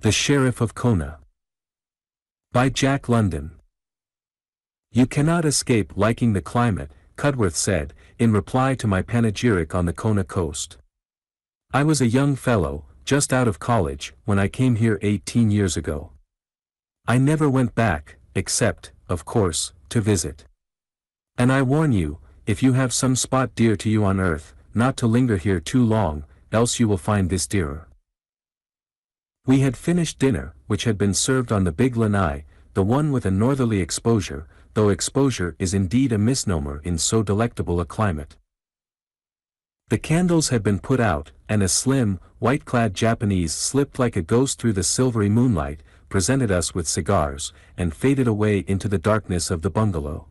The Sheriff of Kona. By Jack London. You cannot escape liking the climate, Cudworth said, in reply to my panegyric on the Kona coast. I was a young fellow, just out of college, when I came here 18 years ago. I never went back, except, of course, to visit. And I warn you, if you have some spot dear to you on earth, not to linger here too long, else you will find this dearer. We had finished dinner, which had been served on the big lanai, the one with a northerly exposure, though exposure is indeed a misnomer in so delectable a climate. The candles had been put out, and a slim, white-clad Japanese slipped like a ghost through the silvery moonlight, presented us with cigars, and faded away into the darkness of the bungalow.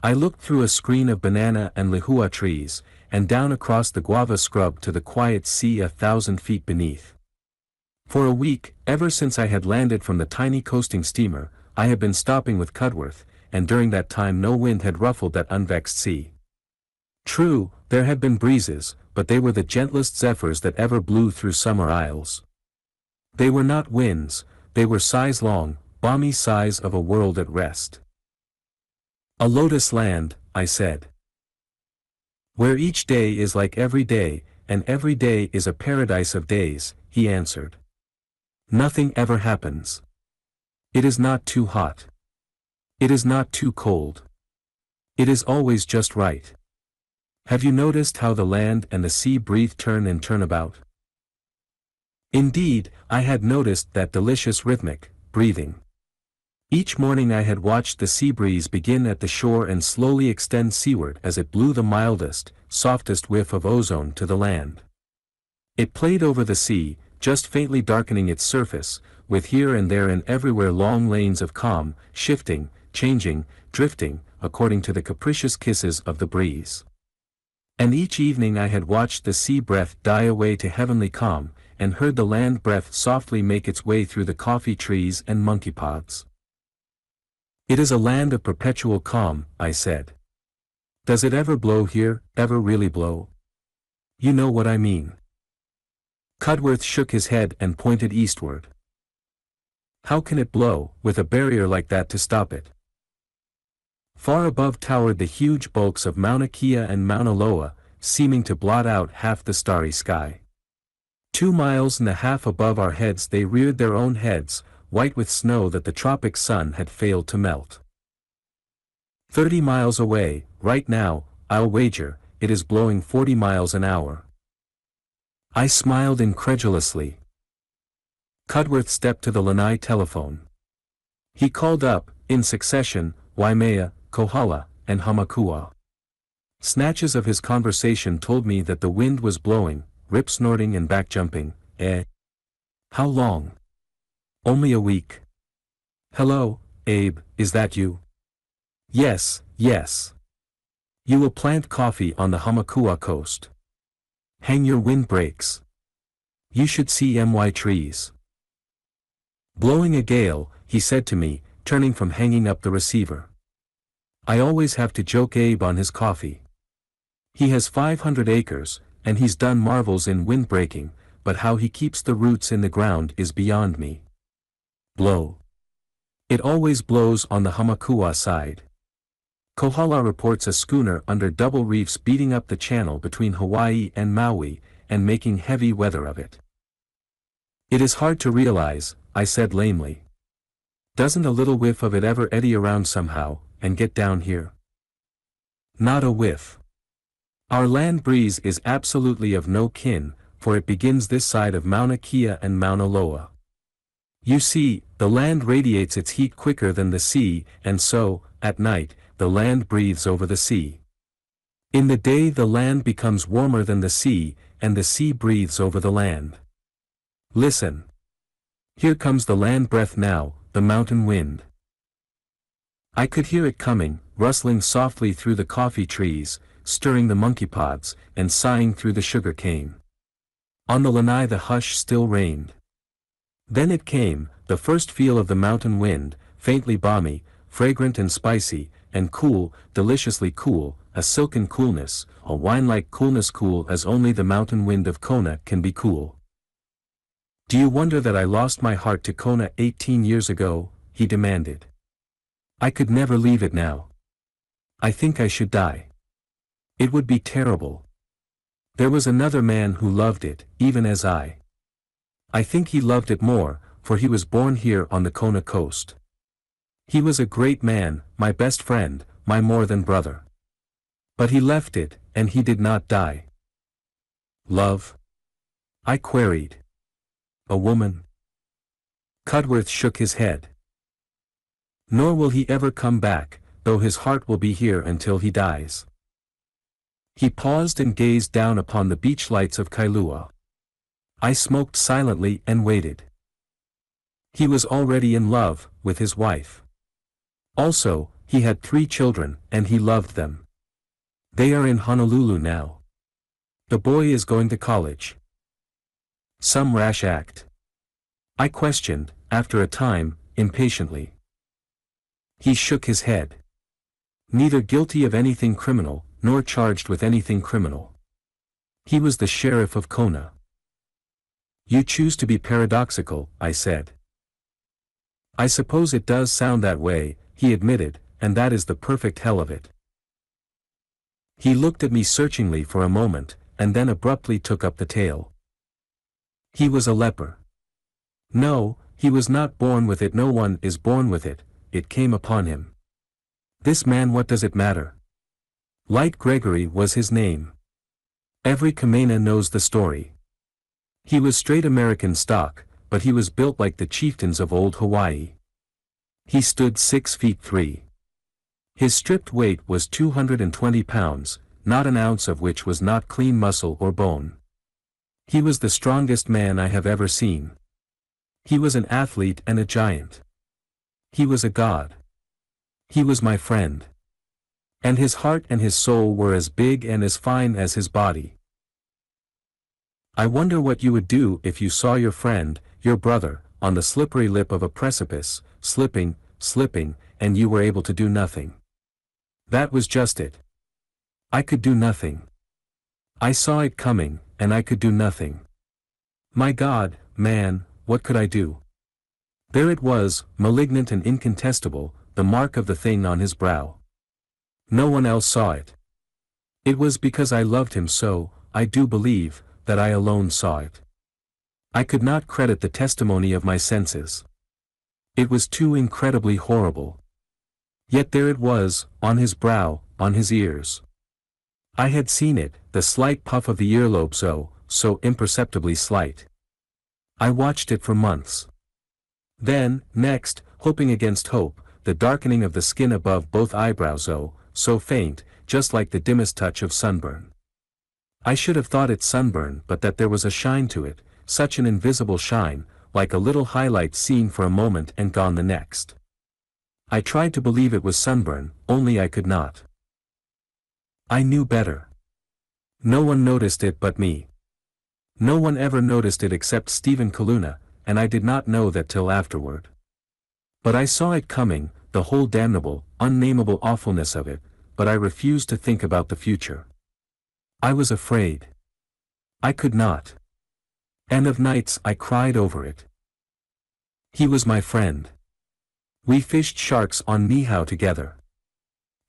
I looked through a screen of banana and lehua trees, and down across the guava scrub to the quiet sea 1,000 feet beneath. For a week, ever since I had landed from the tiny coasting steamer, I had been stopping with Cudworth, and during that time no wind had ruffled that unvexed sea. True, there had been breezes, but they were the gentlest zephyrs that ever blew through summer isles. They were not winds, they were sighs long, balmy sighs of a world at rest. A lotus land, I said. Where each day is like every day, and every day is a paradise of days, he answered. Nothing ever happens. It is not too hot. It is not too cold. It is always just right. Have you noticed how the land and the sea breathe turn and turn about? Indeed, I had noticed that delicious rhythmic breathing. Each morning I had watched the sea breeze begin at the shore and slowly extend seaward as it blew the mildest, softest whiff of ozone to the land. It played over the sea, just faintly darkening its surface, with here and there and everywhere long lanes of calm, shifting, changing, drifting, according to the capricious kisses of the breeze. And each evening I had watched the sea breath die away to heavenly calm, and heard the land breath softly make its way through the coffee trees and monkey pods. It is a land of perpetual calm, I said. Does it ever blow here, ever really blow? You know what I mean. Cudworth shook his head and pointed eastward. How can it blow, with a barrier like that to stop it? Far above towered the huge bulks of Mauna Kea and Mauna Loa, seeming to blot out half the starry sky. 2.5 miles above our heads they reared their own heads, white with snow that the tropic sun had failed to melt. 30 miles away, right now, I'll wager, it is blowing 40 miles an hour. I smiled incredulously. Cudworth stepped to the lanai telephone. He called up, in succession, Waimea, Kohala, and Hamakua. Snatches of his conversation told me that the wind was blowing, rip-snorting and back-jumping. How long? Only a week. Hello, Abe, is that you? Yes, yes. You will plant coffee on the Hamakua coast. Hang your windbreaks. You should see my trees. Blowing a gale, he said to me, turning from hanging up the receiver. I always have to joke Abe on his coffee. He has 500 acres, and he's done marvels in windbreaking, but how he keeps the roots in the ground is beyond me. Blow. It always blows on the Hamakua side. Kohala reports a schooner under double reefs beating up the channel between Hawaii and Maui, and making heavy weather of it. It is hard to realize, I said lamely. Doesn't a little whiff of it ever eddy around somehow, and get down here? Not a whiff. Our land breeze is absolutely of no kin, for it begins this side of Mauna Kea and Mauna Loa. You see, the land radiates its heat quicker than the sea, and so, at night, the land breathes over the sea. In the day the land becomes warmer than the sea, and the sea breathes over the land. Listen. Here comes the land breath now, the mountain wind. I could hear it coming, rustling softly through the coffee trees, stirring the monkey pods, and sighing through the sugar cane. On the lanai the hush still reigned. Then it came, the first feel of the mountain wind, faintly balmy, fragrant and spicy, and cool, deliciously cool, a silken coolness, a wine-like coolness, cool as only the mountain wind of Kona can be cool. Do you wonder that I lost my heart to Kona 18 years ago? He demanded. I could never leave it now. I think I should die. It would be terrible. There was another man who loved it, even as I. I think he loved it more, for he was born here on the Kona coast. He was a great man, my best friend, my more than brother. But he left it, and he did not die. Love? I queried. A woman? Cudworth shook his head. Nor will he ever come back, though his heart will be here until he dies. He paused and gazed down upon the beach lights of Kailua. I smoked silently and waited. He was already in love with his wife. Also, he had 3 children, and he loved them. They are in Honolulu now. The boy is going to college. Some rash act? I questioned, after a time, impatiently. He shook his head. Neither guilty of anything criminal, nor charged with anything criminal. He was the Sheriff of Kona. You choose to be paradoxical, I said. I suppose it does sound that way, he admitted, and that is the perfect hell of it. He looked at me searchingly for a moment, and then abruptly took up the tale. He was a leper. No, he was not born with it. No one is born with it, it came upon him. This man, what does it matter? Light Gregory was his name. Every Kamena knows the story. He was straight American stock, but he was built like the chieftains of old Hawaii. He stood 6 feet 3. His stripped weight was 220 pounds, not an ounce of which was not clean muscle or bone. He was the strongest man I have ever seen. He was an athlete and a giant. He was a god. He was my friend. And his heart and his soul were as big and as fine as his body. I wonder what you would do if you saw your friend, your brother, on the slippery lip of a precipice, slipping, and you were able to do nothing. That was just it. I could do nothing. I saw it coming, and I could do nothing. My God, man, what could I do? There it was, malignant and incontestable, the mark of the thing on his brow. No one else saw it. It was because I loved him so, I do believe, that I alone saw it. I could not credit the testimony of my senses. It was too incredibly horrible. Yet there it was, on his brow, on his ears. I had seen it, the slight puff of the earlobe, so imperceptibly slight. I watched it for months. Then, next, hoping against hope, the darkening of the skin above both eyebrows, so faint, just like the dimmest touch of sunburn. I should have thought it sunburn, but that there was a shine to it, such an invisible shine, like a little highlight seen for a moment and gone the next. I tried to believe it was sunburn, only I could not. I knew better. No one noticed it but me. No one ever noticed it except Stephen Kaluna, and I did not know that till afterward. But I saw it coming, the whole damnable, unnameable awfulness of it, but I refused to think about the future. I was afraid. I could not. And of nights I cried over it. He was my friend. We fished sharks on Niihau together.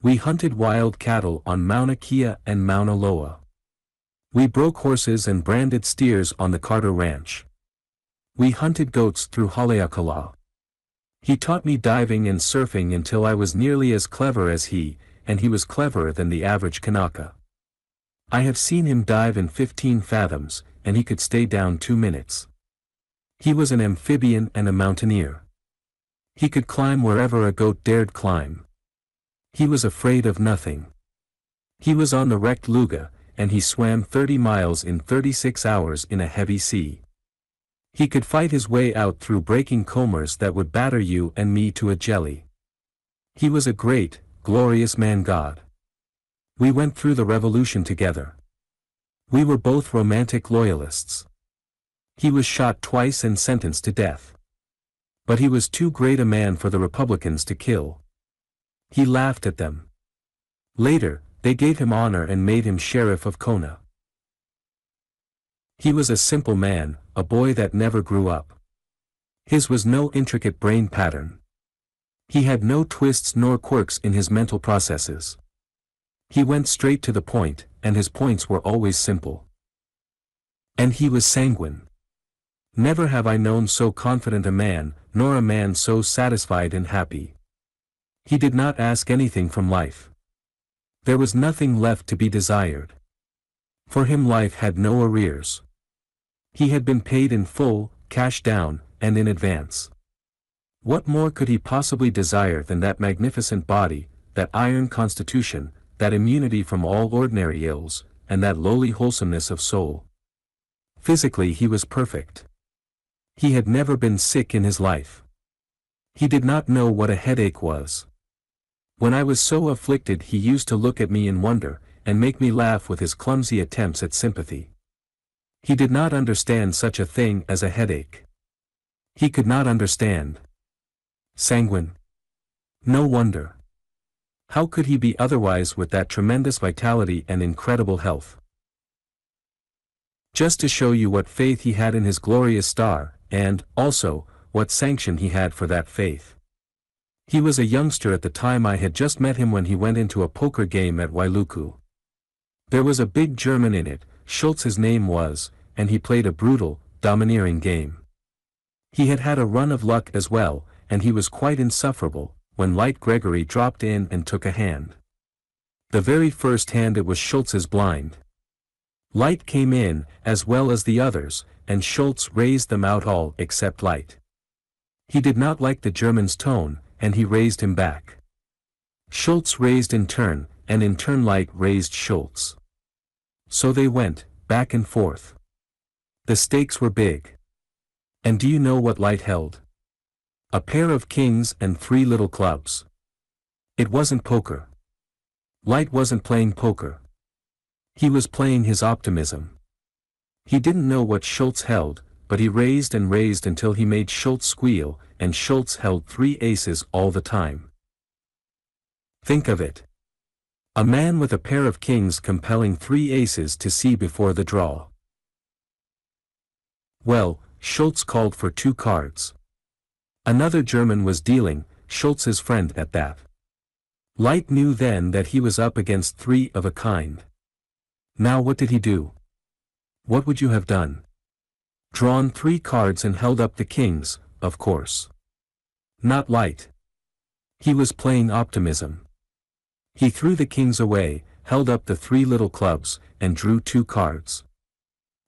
We hunted wild cattle on Mauna Kea and Mauna Loa. We broke horses and branded steers on the Carter Ranch. We hunted goats through Haleakala. He taught me diving and surfing until I was nearly as clever as he, and he was cleverer than the average Kanaka. I have seen him dive in 15 fathoms, and he could stay down 2 minutes. He was an amphibian and a mountaineer. He could climb wherever a goat dared climb. He was afraid of nothing. He was on the wrecked Luga, and he swam 30 miles in 36 hours in a heavy sea. He could fight his way out through breaking combers that would batter you and me to a jelly. He was a great, glorious man-god. We went through the revolution together. We were both romantic loyalists. He was shot twice and sentenced to death. But he was too great a man for the Republicans to kill. He laughed at them. Later, they gave him honor and made him Sheriff of Kona. He was a simple man, a boy that never grew up. His was no intricate brain pattern. He had no twists nor quirks in his mental processes. He went straight to the point, and his points were always simple. And he was sanguine. Never have I known so confident a man, nor a man so satisfied and happy. He did not ask anything from life. There was nothing left to be desired. For him life had no arrears. He had been paid in full, cash down, and in advance. What more could he possibly desire than that magnificent body, that iron constitution, that immunity from all ordinary ills, and that lowly wholesomeness of soul? Physically he was perfect. He had never been sick in his life. He did not know what a headache was. When I was so afflicted he used to look at me in wonder, and make me laugh with his clumsy attempts at sympathy. He did not understand such a thing as a headache. He could not understand. Sanguine? No wonder. How could he be otherwise with that tremendous vitality and incredible health? Just to show you what faith he had in his glorious star, and, also, what sanction he had for that faith. He was a youngster at the time. I had just met him when he went into a poker game at Wailuku. There was a big German in it, Schultz his name was, and he played a brutal, domineering game. He had had a run of luck as well, and he was quite insufferable, when Light Gregory dropped in and took a hand. The very first hand it was Schultz's blind. Light came in, as well as the others, and Schultz raised them out all except Light. He did not like the German's tone, and he raised him back. Schultz raised in turn, and in turn Light raised Schultz. So they went, back and forth. The stakes were big. And do you know what Light held? A pair of kings and 3 little clubs. It wasn't poker. Light wasn't playing poker. He was playing his optimism. He didn't know what Schultz held, but he raised and raised until he made Schultz squeal, and Schultz held 3 aces all the time. Think of it. A man with a pair of kings compelling 3 aces to see before the draw. Well, Schultz called for 2 cards. Another German was dealing, Schultz's friend at that. Light knew then that he was up against 3 of a kind. Now what did he do? What would you have done? Drawn 3 cards and held up the kings, of course. Not Light. He was playing optimism. He threw the kings away, held up the 3 little clubs, and drew 2 cards.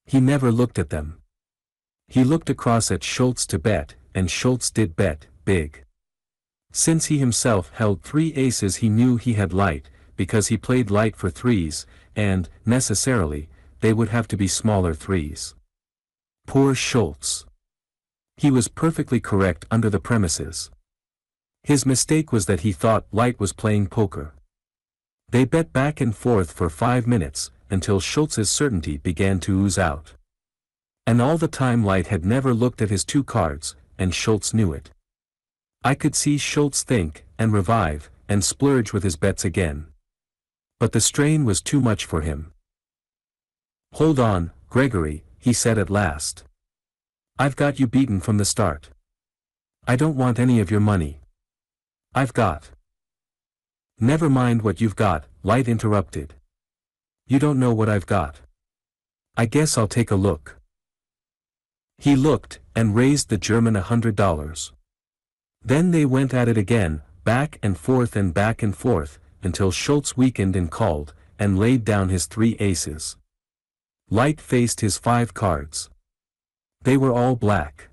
He never looked at them. He looked across at Schultz to bet, and Schultz did bet, big. Since he himself held 3 aces he knew he had Light, because he played Light for 3s, and, necessarily, they would have to be smaller 3s. Poor Schultz. He was perfectly correct under the premises. His mistake was that he thought Light was playing poker. They bet back and forth for 5 minutes, until Schultz's certainty began to ooze out. And all the time Light had never looked at his 2 cards, and Schultz knew it. I could see Schultz think, and revive, and splurge with his bets again. But the strain was too much for him. "Hold on, Gregory," he said at last. "I've got you beaten from the start. I don't want any of your money. I've got—" "Never mind what you've got," Light interrupted. "You don't know what I've got. I guess I'll take a look." He looked, and raised the German $100. Then they went at it again, back and forth, until Schultz weakened and called, and laid down his 3 aces. Light faced his 5 cards. They were all black.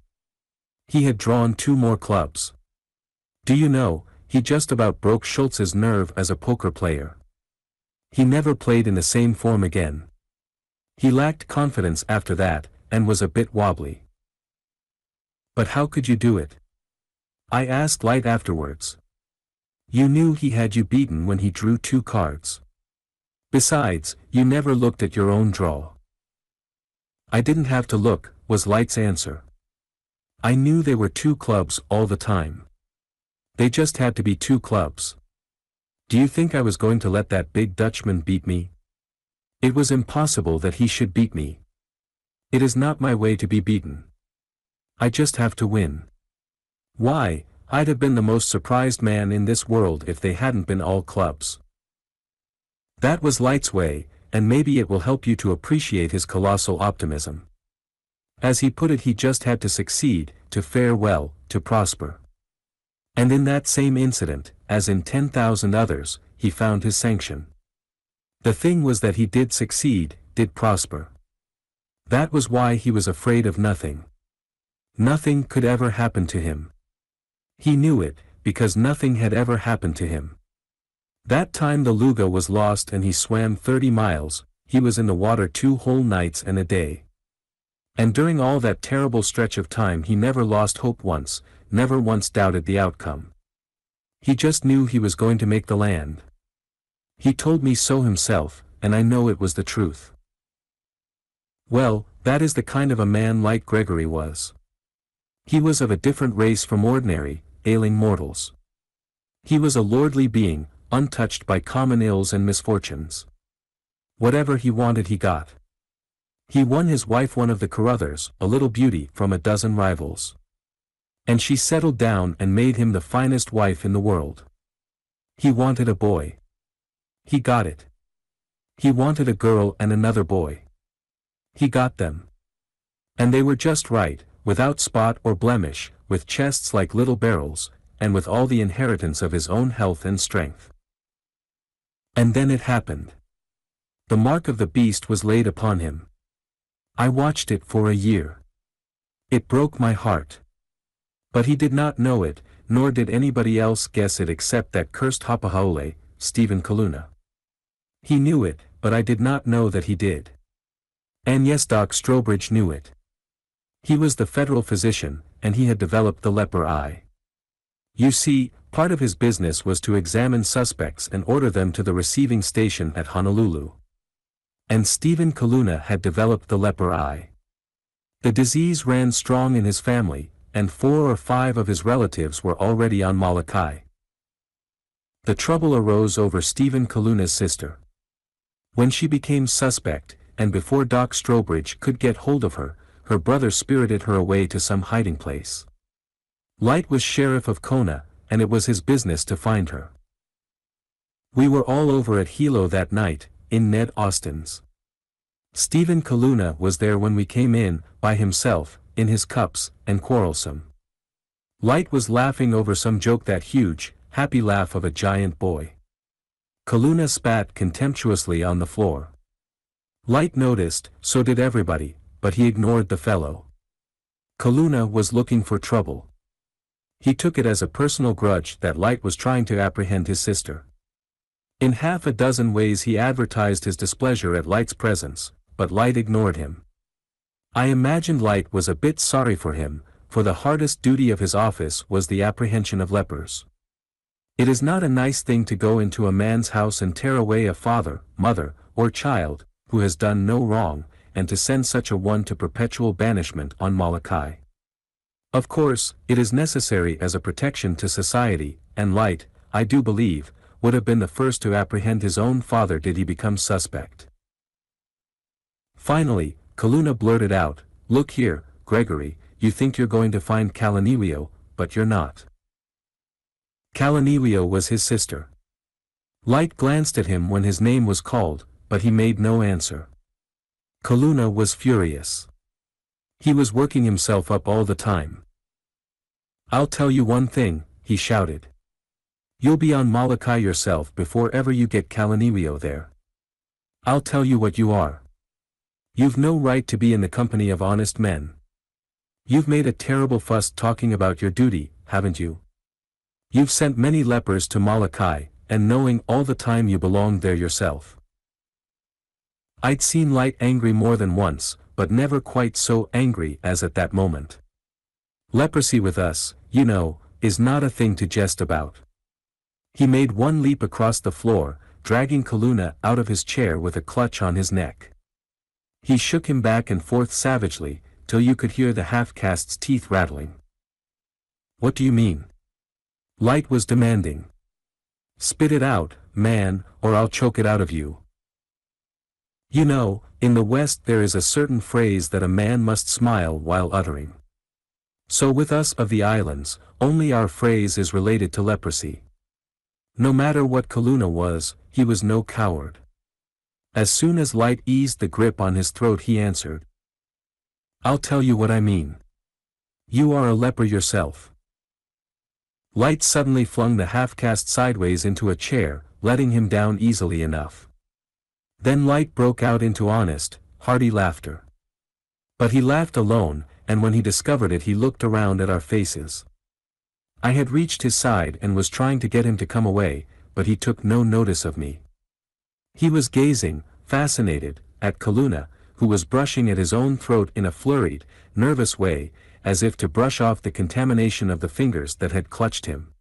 He had drawn 2 more clubs. Do you know, he just about broke Schultz's nerve as a poker player. He never played in the same form again. He lacked confidence after that, and was a bit wobbly. "But how could you do it?" I asked Light afterwards. "You knew he had you beaten when he drew 2 cards. Besides, you never looked at your own draw." "I didn't have to look," was Light's answer. "I knew they were 2 clubs all the time. They just had to be 2 clubs. Do you think I was going to let that big Dutchman beat me? It was impossible that he should beat me. It is not my way to be beaten. I just have to win. Why, I'd have been the most surprised man in this world if they hadn't been all clubs. That was Light's way, and maybe it will help you to appreciate his colossal optimism. As he put it, he just had to succeed, to fare well, to prosper. And in that same incident, as in 10,000 others, he found his sanction. The thing was that he did succeed, did prosper. That was why he was afraid of nothing. Nothing could ever happen to him. He knew it, because nothing had ever happened to him. That time the Luga was lost and he swam 30 miles, he was in the water 2 whole nights and a day. And during all that terrible stretch of time he never lost hope once, never once doubted the outcome. He just knew he was going to make the land. He told me so himself, and I know it was the truth. Well, that is the kind of a man Light Gregory was. He was of a different race from ordinary, ailing mortals. He was a lordly being, untouched by common ills and misfortunes. Whatever he wanted he got. He won his wife, one of the Carruthers, a little beauty from a dozen rivals. And she settled down and made him the finest wife in the world. He wanted a boy. He got it. He wanted a girl and another boy. He got them. And they were just right, without spot or blemish, with chests like little barrels, and with all the inheritance of his own health and strength. And then it happened. The mark of the beast was laid upon him. I watched it for a year. It broke my heart. But he did not know it, nor did anybody else guess it except that cursed Hapahaole, Stephen Kaluna. He knew it, but I did not know that he did. And yes, Doc Strobridge knew it. He was the federal physician, and he had developed the leper eye. You see, part of his business was to examine suspects and order them to the receiving station at Honolulu. And Stephen Kaluna had developed the leper eye. The disease ran strong in his family, and 4 or 5 of his relatives were already on Molokai. The trouble arose over Stephen Kaluna's sister. When she became suspect, and before Doc Strobridge could get hold of her, her brother spirited her away to some hiding place. Light was Sheriff of Kona, and it was his business to find her. We were all over at Hilo that night, in Ned Austin's. Stephen Kaluna was there when we came in, by himself, in his cups, and quarrelsome. Light was laughing over some joke, that huge, happy laugh of a giant boy. Kaluna spat contemptuously on the floor. Light noticed, so did everybody, but he ignored the fellow. Kaluna was looking for trouble. He took it as a personal grudge that Light was trying to apprehend his sister. In half a dozen ways he advertised his displeasure at Light's presence, but Light ignored him. I imagined Light was a bit sorry for him, for the hardest duty of his office was the apprehension of lepers. It is not a nice thing to go into a man's house and tear away a father, mother, or child, who has done no wrong, and to send such a one to perpetual banishment on Molokai. Of course, it is necessary as a protection to society, and Light, I do believe, would have been the first to apprehend his own father did he become suspect. Finally, Kaluna blurted out, "Look here, Gregory, you think you're going to find Kalaniwio, but you're not." Kalaniwio was his sister. Light glanced at him when his name was called, but he made no answer. Kaluna was furious. He was working himself up all the time. "I'll tell you one thing," he shouted. "You'll be on Molokai yourself before ever you get Kalaniwio there. I'll tell you what you are. You've no right to be in the company of honest men. You've made a terrible fuss talking about your duty, haven't you? You've sent many lepers to Molokai, and knowing all the time you belonged there yourself." I'd seen Light angry more than once, but never quite so angry as at that moment. Leprosy with us, you know, is not a thing to jest about. He made one leap across the floor, dragging Kaluna out of his chair with a clutch on his neck. He shook him back and forth savagely, till you could hear the half-caste's teeth rattling. "What do you mean?" Light was demanding. "Spit it out, man, or I'll choke it out of you." You know, in the West there is a certain phrase that a man must smile while uttering. So with us of the islands, only our phrase is related to leprosy. No matter what Kaluna was, he was no coward. As soon as Light eased the grip on his throat he answered. I'll tell you what I mean. You are a leper yourself. Light suddenly flung the half-caste sideways into a chair, letting him down easily enough. Then Light broke out into honest, hearty laughter. But he laughed alone, and when he discovered it he looked around at our faces. I had reached his side and was trying to get him to come away, but he took no notice of me. He was gazing, fascinated, at Kaluna, who was brushing at his own throat in a flurried, nervous way, as if to brush off the contamination of the fingers that had clutched him.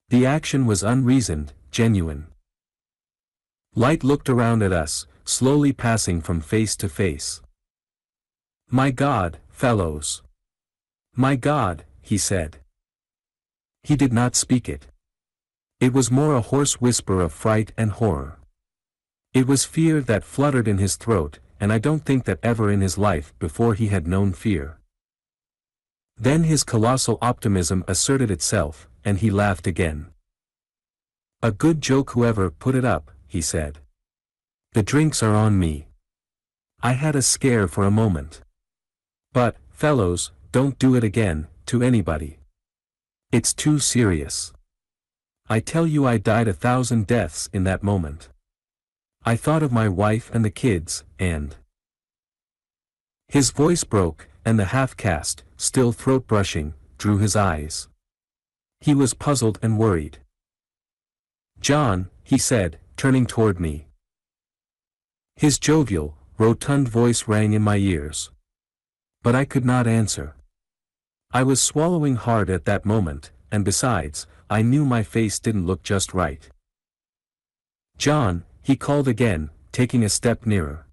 The action was unreasoned, genuine. Light looked around at us, slowly passing from face to face. My God, fellows! My God, he said. He did not speak it. It was more a hoarse whisper of fright and horror. It was fear that fluttered in his throat, and I don't think that ever in his life before he had known fear. Then his colossal optimism asserted itself, and he laughed again. A good joke whoever put it up, he said. The drinks are on me. I had a scare for a moment. But, fellows, don't do it again, to anybody. It's too serious. I tell you I died 1,000 deaths in that moment. I thought of my wife and the kids, and... His voice broke, and the half-caste, still throat-brushing, drew his eyes. He was puzzled and worried. John, he said, turning toward me. His jovial, rotund voice rang in my ears. But I could not answer. I was swallowing hard at that moment, and besides, I knew my face didn't look just right. John, he called again, taking a step nearer.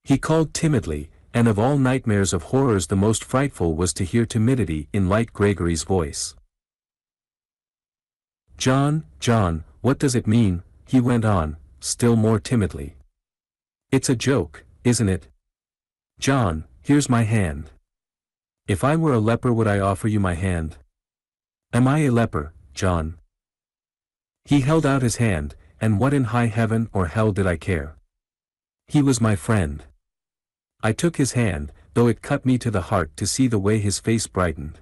He called timidly, and of all nightmares of horrors the most frightful was to hear timidity in Light Gregory's voice. John, John, what does it mean? He went on, still more timidly. It's a joke, isn't it? John, here's my hand. If I were a leper would I offer you my hand? Am I a leper, John? He held out his hand, and what in high heaven or hell did I care? He was my friend. I took his hand, though it cut me to the heart to see the way his face brightened.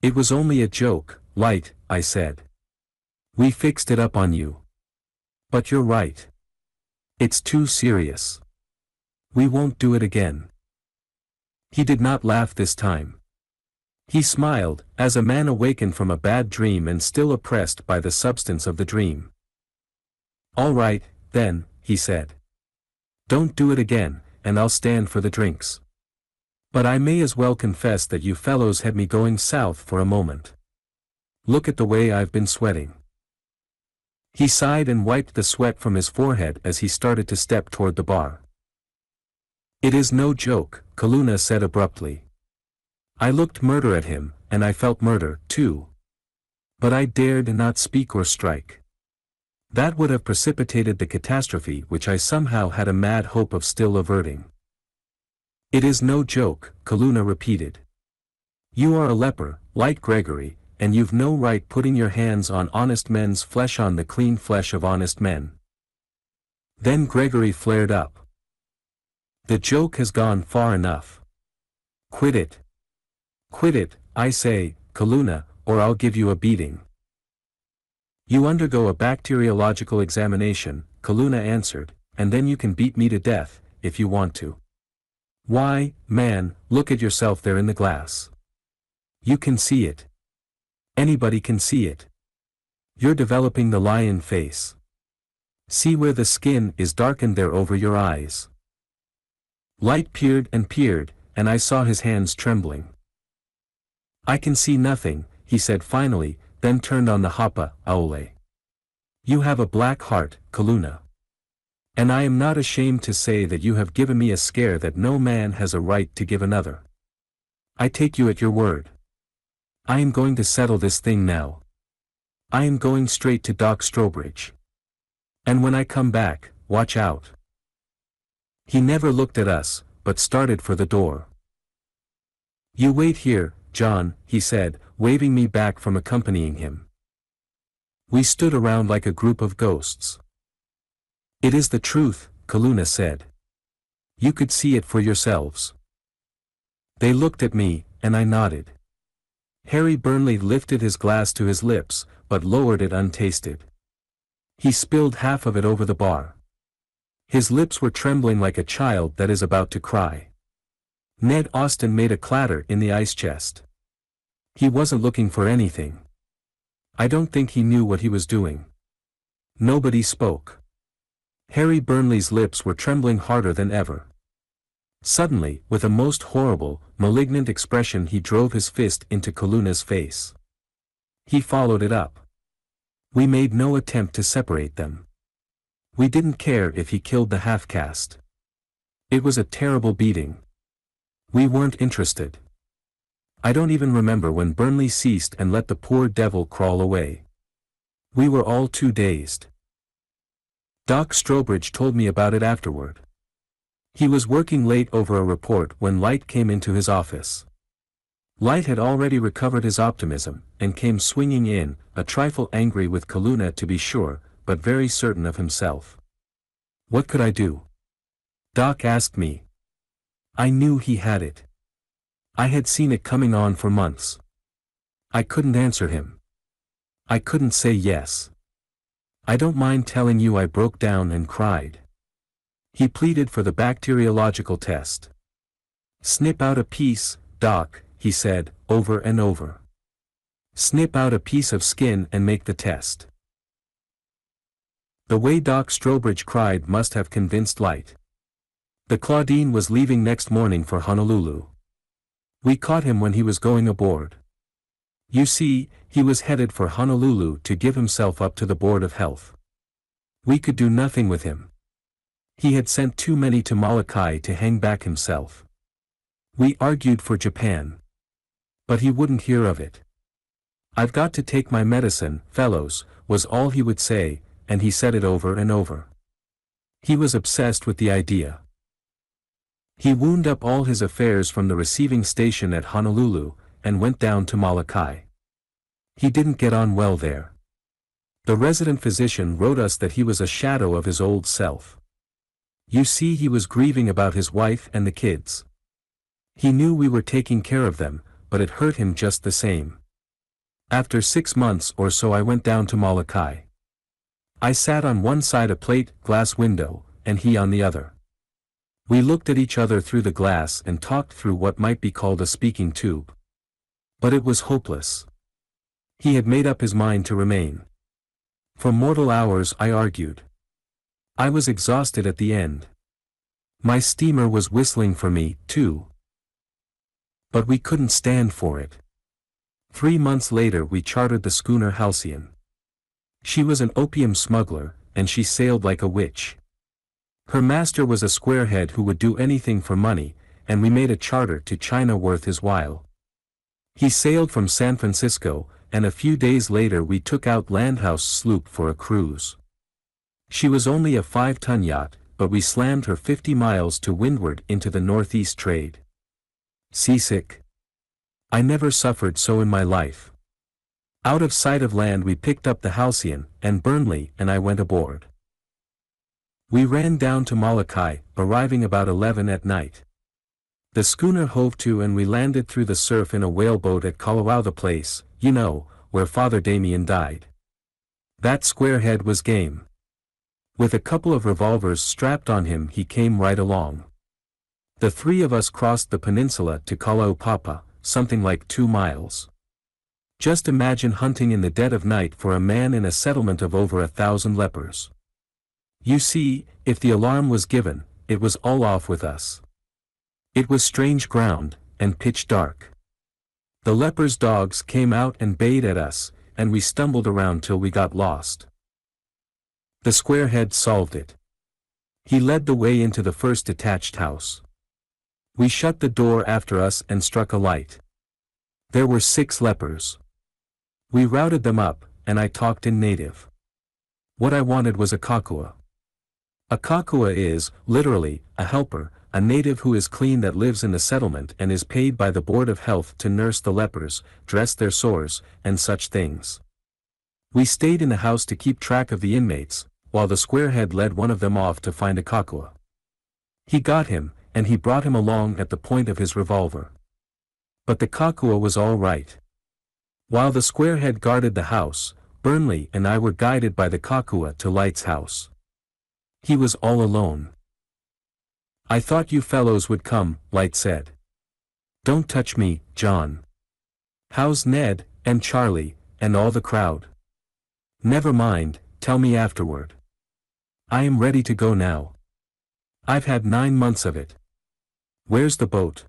It was only a joke, Light, I said. We fixed it up on you. But you're right. It's too serious. We won't do it again. He did not laugh this time. He smiled, as a man awakened from a bad dream and still oppressed by the substance of the dream. All right, then, he said. Don't do it again, and I'll stand for the drinks. But I may as well confess that you fellows had me going south for a moment. Look at the way I've been sweating. He sighed and wiped the sweat from his forehead as he started to step toward the bar. It is no joke, Kaluna said abruptly. I looked murder at him, and I felt murder, too. But I dared not speak or strike. That would have precipitated the catastrophe which I somehow had a mad hope of still averting. It is no joke, Kaluna repeated. You are a leper, Light Gregory, and you've no right putting your hands on honest men's flesh, on the clean flesh of honest men. Then Gregory flared up. The joke has gone far enough. Quit it. Quit it, I say, Kaluna, or I'll give you a beating. You undergo a bacteriological examination, Kaluna answered, and then you can beat me to death, if you want to. Why, man, look at yourself there in the glass. You can see it. Anybody can see it. You're developing the lion face. See where the skin is darkened there over your eyes. Light peered, and I saw his hands trembling. I can see nothing, he said finally, then turned on the Hapa, Aole. You have a black heart, Kaluna. And I am not ashamed to say that you have given me a scare that no man has a right to give another. I take you at your word. I am going to settle this thing now. I am going straight to Doc Strobridge. And when I come back, watch out." He never looked at us, but started for the door. "You wait here, John," he said, waving me back from accompanying him. We stood around like a group of ghosts. "It is the truth," Kaluna said. "You could see it for yourselves." They looked at me, and I nodded. Harry Burnley lifted his glass to his lips, but lowered it untasted. He spilled half of it over the bar. His lips were trembling like a child that is about to cry. Ned Austen made a clatter in the ice chest. He wasn't looking for anything. I don't think he knew what he was doing. Nobody spoke. Harry Burnley's lips were trembling harder than ever. Suddenly, with a most horrible, malignant expression, he drove his fist into Kaluna's face. He followed it up. We made no attempt to separate them. We didn't care if he killed the half-caste. It was a terrible beating. We weren't interested. I don't even remember when Burnley ceased and let the poor devil crawl away. We were all too dazed. Doc Strobridge told me about it afterward. He was working late over a report when Light came into his office. Light had already recovered his optimism, and came swinging in, a trifle angry with Kaluna to be sure, but very certain of himself. What could I do? Doc asked me. I knew he had it. I had seen it coming on for months. I couldn't answer him. I couldn't say yes. I don't mind telling you I broke down and cried. He pleaded for the bacteriological test. Snip out a piece, Doc, he said, over and over. Snip out a piece of skin and make the test. The way Doc Strobridge cried must have convinced Light. The Claudine was leaving next morning for Honolulu. We caught him when he was going aboard. You see, he was headed for Honolulu to give himself up to the Board of Health. We could do nothing with him. He had sent too many to Molokai to hang back himself. We argued for Japan. But he wouldn't hear of it. I've got to take my medicine, fellows, was all he would say, and he said it over and over. He was obsessed with the idea. He wound up all his affairs from the receiving station at Honolulu, and went down to Molokai. He didn't get on well there. The resident physician wrote us that he was a shadow of his old self. You see, he was grieving about his wife and the kids. He knew we were taking care of them, but it hurt him just the same. After 6 months or so I went down to Molokai. I sat on one side a plate glass window, and he on the other. We looked at each other through the glass and talked through what might be called a speaking tube. But it was hopeless. He had made up his mind to remain. For mortal hours I argued. I was exhausted at the end. My steamer was whistling for me, too. But we couldn't stand for it. 3 months later we chartered the schooner Halcyon. She was an opium smuggler, and she sailed like a witch. Her master was a squarehead who would do anything for money, and we made a charter to China worth his while. He sailed from San Francisco, and a few days later we took out Landhaus sloop for a cruise. She was only a 5-ton yacht, but we slammed her 50 miles to windward into the northeast trade. Seasick? I never suffered so in my life. Out of sight of land we picked up the Halcyon, and Burnley and I went aboard. We ran down to Molokai, arriving about 11 at night. The schooner hove to and we landed through the surf in a whaleboat at Kalawao, the place, you know, where Father Damien died. That squarehead was game. With a couple of revolvers strapped on him he came right along. The 3 of us crossed the peninsula to Kalaupapa, something like 2 miles. Just imagine hunting in the dead of night for a man in a settlement of over 1,000 lepers. You see, if the alarm was given, it was all off with us. It was strange ground, and pitch dark. The lepers' dogs came out and bayed at us, and we stumbled around till we got lost. The squarehead solved it. He led the way into the first detached house. We shut the door after us and struck a light. There were 6 lepers. We routed them up, and I talked in native. What I wanted was a kakua. A kakua is, literally, a helper, a native who is clean that lives in the settlement and is paid by the Board of Health to nurse the lepers, dress their sores, and such things. We stayed in the house to keep track of the inmates, while the squarehead led one of them off to find a kakua. He got him, and he brought him along at the point of his revolver. But the kakua was all right. While the squarehead guarded the house, Burnley and I were guided by the kakua to Light's house. He was all alone. "I thought you fellows would come," Light said. "Don't touch me, John. How's Ned, and Charlie, and all the crowd?" "Never mind, tell me afterward. I am ready to go now. I've had 9 months of it. Where's the boat?"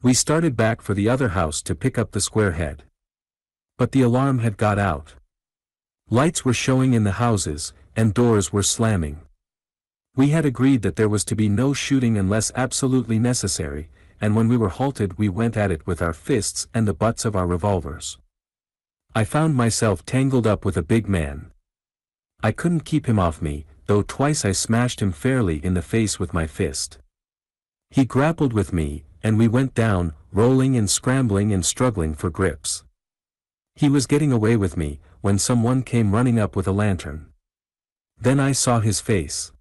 We started back for the other house to pick up the squarehead. But the alarm had got out. Lights were showing in the houses, and doors were slamming. We had agreed that there was to be no shooting unless absolutely necessary, and when we were halted we went at it with our fists and the butts of our revolvers. I found myself tangled up with a big man. I couldn't keep him off me, though twice I smashed him fairly in the face with my fist. He grappled with me, and we went down, rolling and scrambling and struggling for grips. He was getting away with me, when someone came running up with a lantern. Then I saw his face.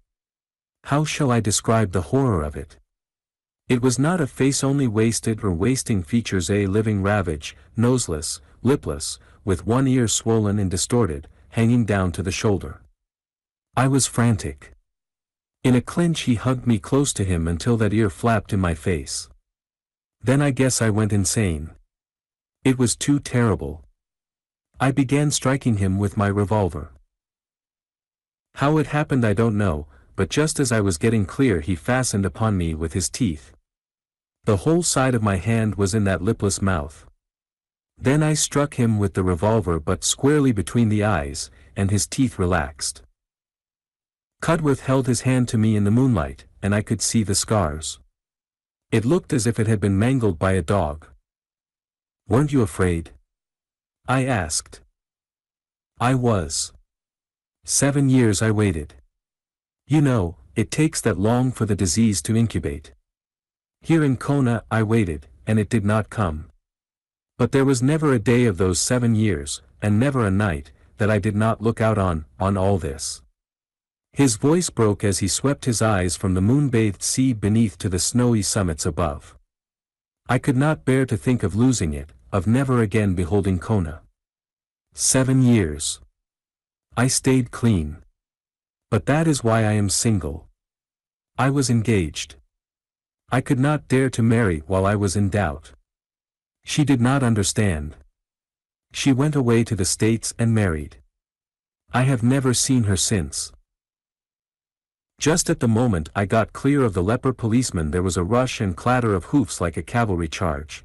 How shall I describe the horror of it? It was not a face only wasted or wasting features, a living ravage, noseless, lipless, with one ear swollen and distorted, hanging down to the shoulder. I was frantic. In a clinch he hugged me close to him until that ear flapped in my face. Then I guess I went insane. It was too terrible. I began striking him with my revolver. How it happened I don't know, but just as I was getting clear he fastened upon me with his teeth. The whole side of my hand was in that lipless mouth. Then I struck him with the revolver but squarely between the eyes, and his teeth relaxed. Cudworth held his hand to me in the moonlight, and I could see the scars. It looked as if it had been mangled by a dog. "Weren't you afraid?" I asked. I was. 7 years I waited. You know, it takes that long for the disease to incubate. Here in Kona I waited, and it did not come. But there was never a day of those 7 years, and never a night, that I did not look out on all this. His voice broke as he swept his eyes from the moon-bathed sea beneath to the snowy summits above. I could not bear to think of losing it, of never again beholding Kona. 7 years. I stayed clean. But that is why I am single. I was engaged. I could not dare to marry while I was in doubt. She did not understand. She went away to the States and married. I have never seen her since. Just at the moment I got clear of the leper policeman there was a rush and clatter of hoofs like a cavalry charge.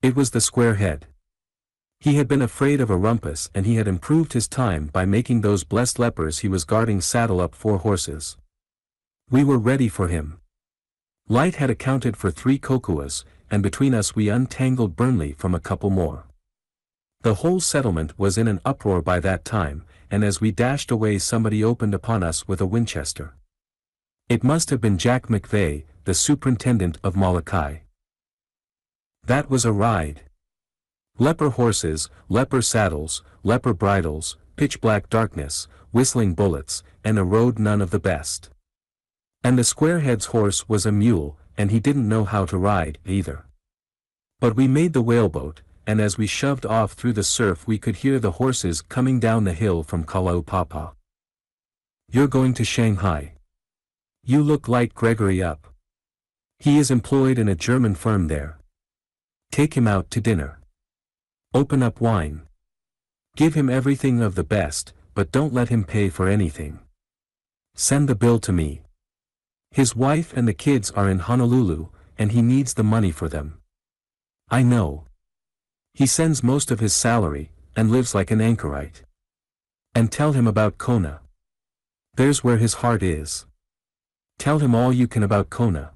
It was the squarehead. He had been afraid of a rumpus and he had improved his time by making those blessed lepers he was guarding saddle up 4 horses. We were ready for him. Light had accounted for 3 kokuas, and between us we untangled Burnley from a couple more. The whole settlement was in an uproar by that time, and as we dashed away somebody opened upon us with a Winchester. It must have been Jack McVeigh, the superintendent of Molokai. That was a ride. Leper horses, leper saddles, leper bridles, pitch-black darkness, whistling bullets, and a road none of the best. And the squarehead's horse was a mule, and he didn't know how to ride, either. But we made the whaleboat, and as we shoved off through the surf we could hear the horses coming down the hill from Kalaupapa. "You're going to Shanghai. You look like Gregory up. He is employed in a German firm there. Take him out to dinner. Open up wine. Give him everything of the best, but don't let him pay for anything. Send the bill to me. His wife and the kids are in Honolulu, and he needs the money for them. I know. He sends most of his salary, and lives like an anchorite. And tell him about Kona. There's where his heart is. Tell him all you can about Kona.